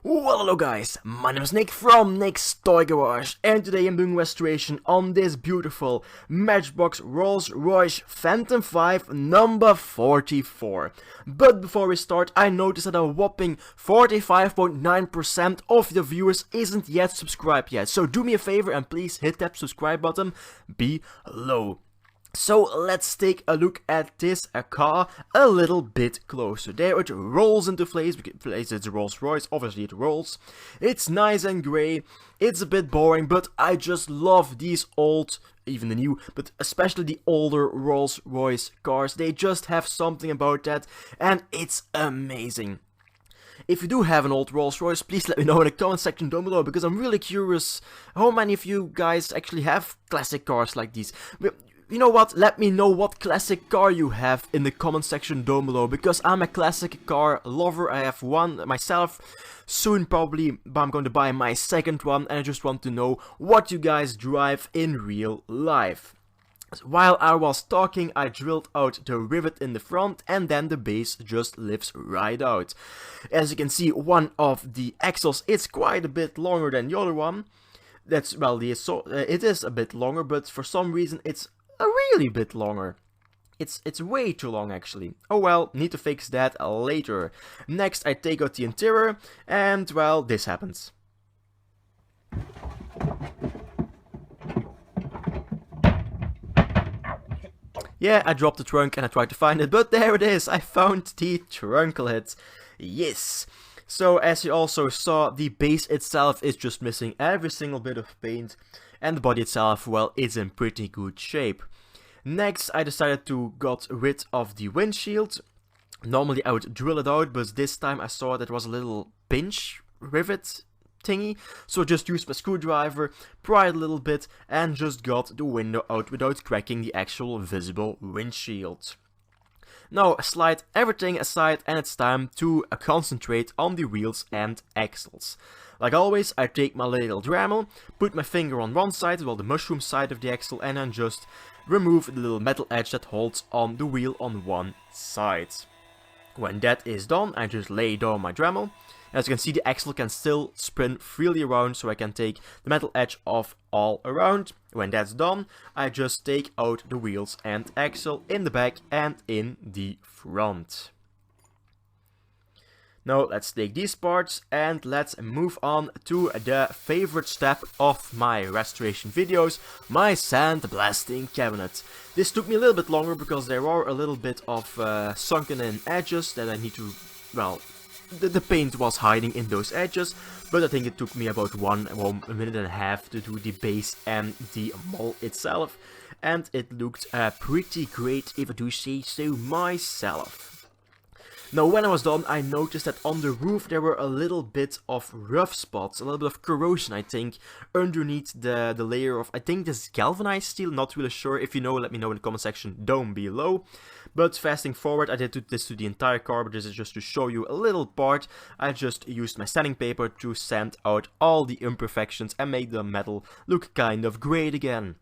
Well, hello guys, my name is Nick from Nickstoygarage, and today I'm doing restoration on this beautiful Matchbox Rolls-Royce Phantom 5 number 44. But before we start, I noticed that a whopping 45.9% of the viewers isn't yet subscribed yet, so do me a favor and please hit that subscribe button below. So let's take a look at this car a little bit closer. There it rolls into place, because it's a Rolls-Royce, obviously it rolls. It's nice and grey, it's a bit boring, but I just love these old, even the new, but especially the older Rolls-Royce cars. They just have something about that, and it's amazing. If you do have an old Rolls-Royce, please let me know in the comment section down below, because I'm really curious how many of you guys actually have classic cars like these. You know what, let me know what classic car you have in the comment section down below, because I'm a classic car lover. I have one myself, soon probably I'm going to buy my second one, and I just want to know what you guys drive in real life. While I was talking, I drilled out the rivet in the front, and then the base just lifts right out. As you can see, one of the axles is quite a bit longer than the other one. That's, well, it is a bit longer, but for some reason it's a really bit longer. It's way too long actually. Oh well, need to fix that later. Next I take out the interior, and well, this happens. Yeah, I dropped the trunk and I tried to find it, but there it is, I found the trunk lid. Yes. So as you also saw, the base itself is just missing every single bit of paint, and the body itself, well, it's in pretty good shape. Next, I decided to get rid of the windshield. Normally I would drill it out, but this time I saw that it was a little pinch rivet thingy, so I just used my screwdriver, pried it a little bit, and just got the window out without cracking the actual visible windshield. Now slide everything aside, and it's time to concentrate on the wheels and axles. Like always, I take my little Dremel, put my finger on one side, well, the mushroom side of the axle, and then just remove the little metal edge that holds on the wheel on one side. When that is done, I just lay down my Dremel. As you can see, the axle can still spin freely around, so I can take the metal edge off all around. When that's done, I just take out the wheels and axle in the back and in the front. Now let's take these parts and let's move on to the favorite step of my restoration videos, my sandblasting cabinet. This took me a little bit longer because there are a little bit of sunken in edges that I need to, well, the paint was hiding in those edges, but I think it took me about a minute and a half to do the base and the mold itself, and it looked pretty great, if I do say so myself. Now when I was done, I noticed that on the roof there were a little bit of rough spots, a little bit of corrosion, I think, underneath the layer of, I think this is galvanized steel, not really sure. If you know, let me know in the comment section down below. But fasting forward, I did this to the entire car, but this is just to show you a little part. I just used my sanding paper to sand out all the imperfections and make the metal look kind of great again.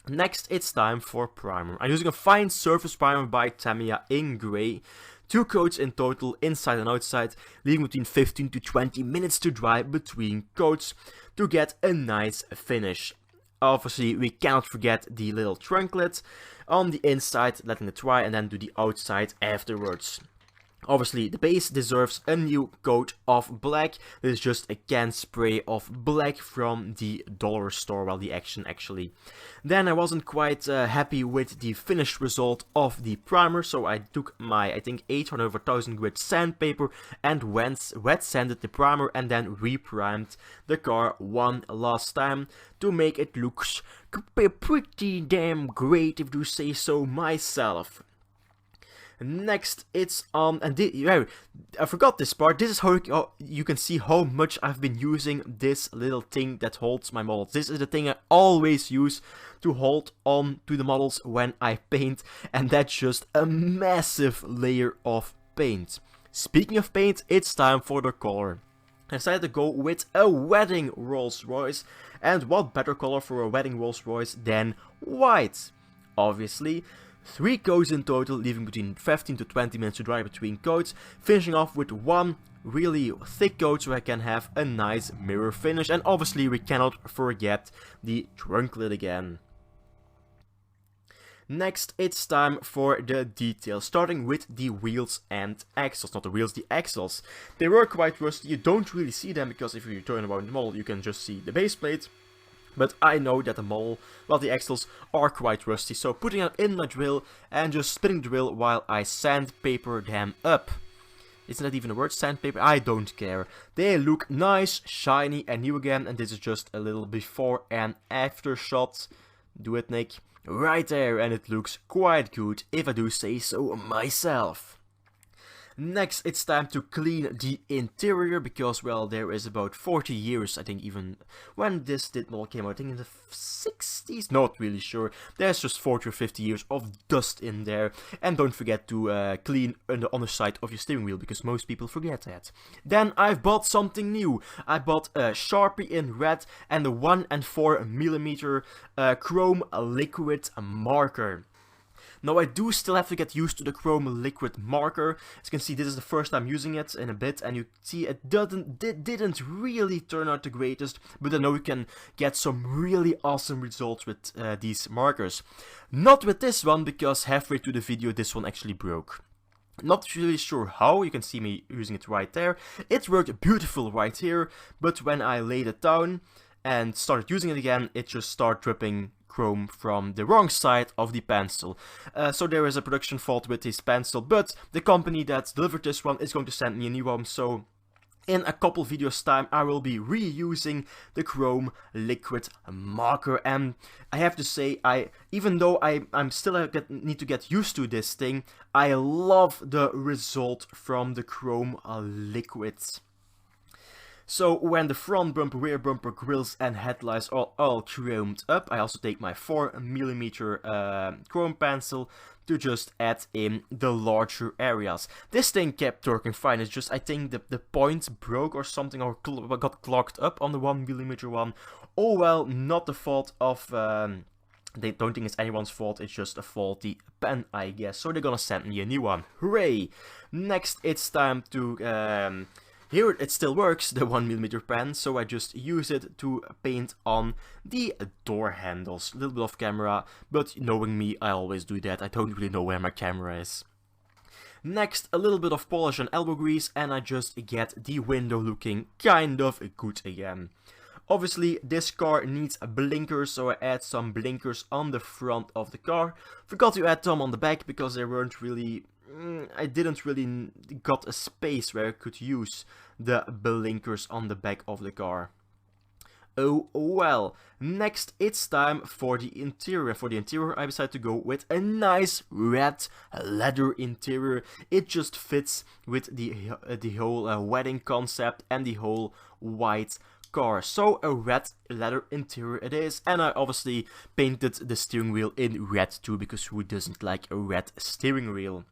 Next, it's time for primer. I'm using a fine surface primer by Tamiya in grey. 2 coats in total, inside and outside, leaving between 15 to 20 minutes to dry between coats to get a nice finish. Obviously, we cannot forget the little trunk lid on the inside, letting it dry, and then do the outside afterwards. Obviously, the base deserves a new coat of black. This is just a can spray of black from the dollar store, well, the Action actually. Then I wasn't quite happy with the finished result of the primer, so I took my, I think, 800 over 1000 grit sandpaper and wet sanded the primer and then reprimed the car one last time to make it look pretty damn great, if you say so myself. Next, it's and I forgot this part. This is how you can see how much I've been using this little thing that holds my models. This is the thing I always use to hold on to the models when I paint, and that's just a massive layer of paint. Speaking of paint, it's time for the color. I decided to go with a wedding Rolls-Royce, and what better color for a wedding Rolls-Royce than white, obviously. 3 coats in total, leaving between 15 to 20 minutes to dry between coats, finishing off with 1 really thick coat so I can have a nice mirror finish. And obviously we cannot forget the trunk lid again. Next, it's time for the details, starting with the wheels and axles. Not the wheels, the axles. They were quite rusty. You don't really see them because if you turn around the model, you can just see the base plate. But I know that the model, well, the axles are quite rusty. So putting them in my drill and just spinning the drill while I sandpaper them up. Isn't that even a word, sandpaper? I don't care. They look nice, shiny and new again. And this is just a little before and after shot. Do it, Nick. Right there, and it looks quite good, if I do say so myself. Next, it's time to clean the interior, because, well, there is about 40 years, I think, even when this model came out, I think in the 60s, not really sure. There's just 40 or 50 years of dust in there. And don't forget to clean on the underside of your steering wheel, because most people forget that. Then I've bought something new. I bought a Sharpie in red and a 1.4mm chrome liquid marker. Now I do still have to get used to the chrome liquid marker. As you can see, this is the first time using it in a bit, and you see it didn't really turn out the greatest, but I know you can get some really awesome results with these markers. Not with this one, because halfway through the video this one actually broke. Not really sure how, you can see me using it right there. It worked beautiful right here, but when I laid it down and started using it again, it just started dripping chrome from the wrong side of the pencil. So there is a production fault with this pencil, but the company that delivered this one is going to send me a new one, so in a couple videos time I will be reusing the chrome liquid marker. And I have to say, even though I'm still need to get used to this thing, I love the result from the chrome liquids. So when the front bumper, rear bumper, grills and headlights are all chromed up, I also take my 4mm chrome pencil to just add in the larger areas. This thing kept working fine, it's just I think the point broke or something, or got clogged up on the 1mm one. Oh well, not the fault of... They don't think it's anyone's fault, it's just a faulty pen, I guess. So they're gonna send me a new one. Hooray! Next, it's time to... Here it still works, the 1mm pen, so I just use it to paint on the door handles. A little bit off camera, but knowing me, I always do that. I don't really know where my camera is. Next, a little bit of polish and elbow grease, and I just get the window looking kind of good again. Obviously, this car needs blinkers, so I add some blinkers on the front of the car. Forgot to add them on the back, because they weren't really... I didn't really got a space where I could use the blinkers on the back of the car. Oh well. Next, it's time for the interior. For the interior, I decided to go with a nice red leather interior. It just fits with the whole wedding concept and the whole white car. So a red leather interior it is, and I obviously painted the steering wheel in red too, because who doesn't like a red steering wheel?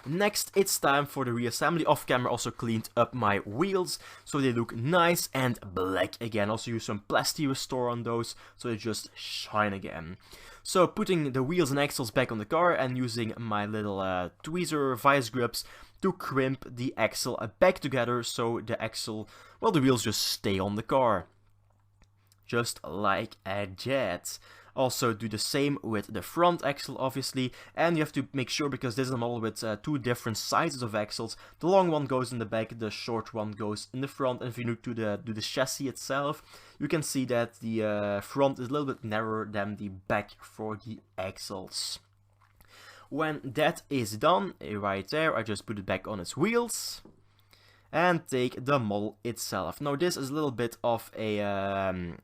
Next, it's time for the reassembly. Off camera also cleaned up my wheels, so they look nice and black again. Also use some Plasti Restore on those, so they just shine again. So putting the wheels and axles back on the car and using my little tweezer vice grips to crimp the axle back together, so the axle, well, the wheels just stay on the car. Just like a jet. Also do the same with the front axle, obviously, and you have to make sure, because this is a model with two different sizes of axles. The long one goes in the back, the short one goes in the front, and if you look to the chassis itself, you can see that the front is a little bit narrower than the back for the axles. When that is done, right there, I just put it back on its wheels and take the model itself. Now this is a little bit of a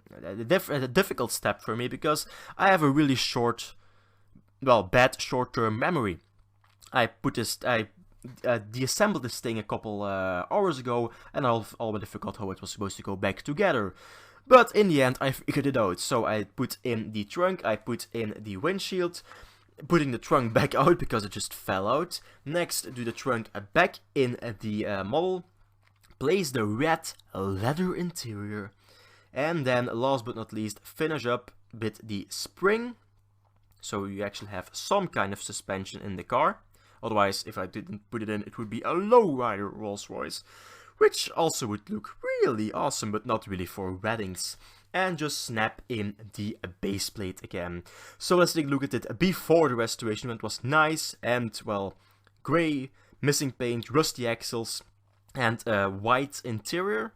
difficult step for me, because I have a really short, well, bad short-term memory. I deassembled this thing a couple hours ago, and I already forgot how it was supposed to go back together. But in the end I figured it out, so I put in the trunk, I put in the windshield, putting the trunk back out because it just fell out. Next, do the trunk back in the model. Place the red leather interior, and then last but not least finish up with the spring so you actually have some kind of suspension in the car. Otherwise, if I didn't put it in, it would be a lowrider Rolls-Royce, which also would look really awesome, but not really for weddings. And just snap in the base plate again. So let's take a look at it before the restoration. It was nice and, well, grey, missing paint, rusty axles, and a white interior.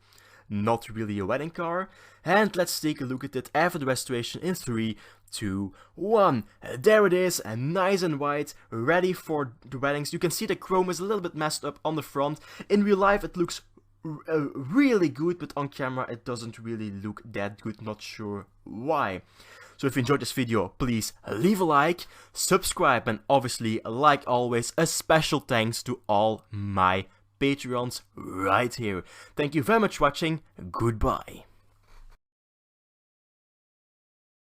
Not really a wedding car. And let's take a look at it after the restoration in 3, 2, 1. There it is, nice and white, ready for the weddings. You can see the chrome is a little bit messed up on the front. In real life it looks really good, but on camera it doesn't really look that good, not sure why. So if you enjoyed this video, please leave a like, subscribe, and obviously, like always, a special thanks to all my Patreons right here. Thank you very much for watching, goodbye.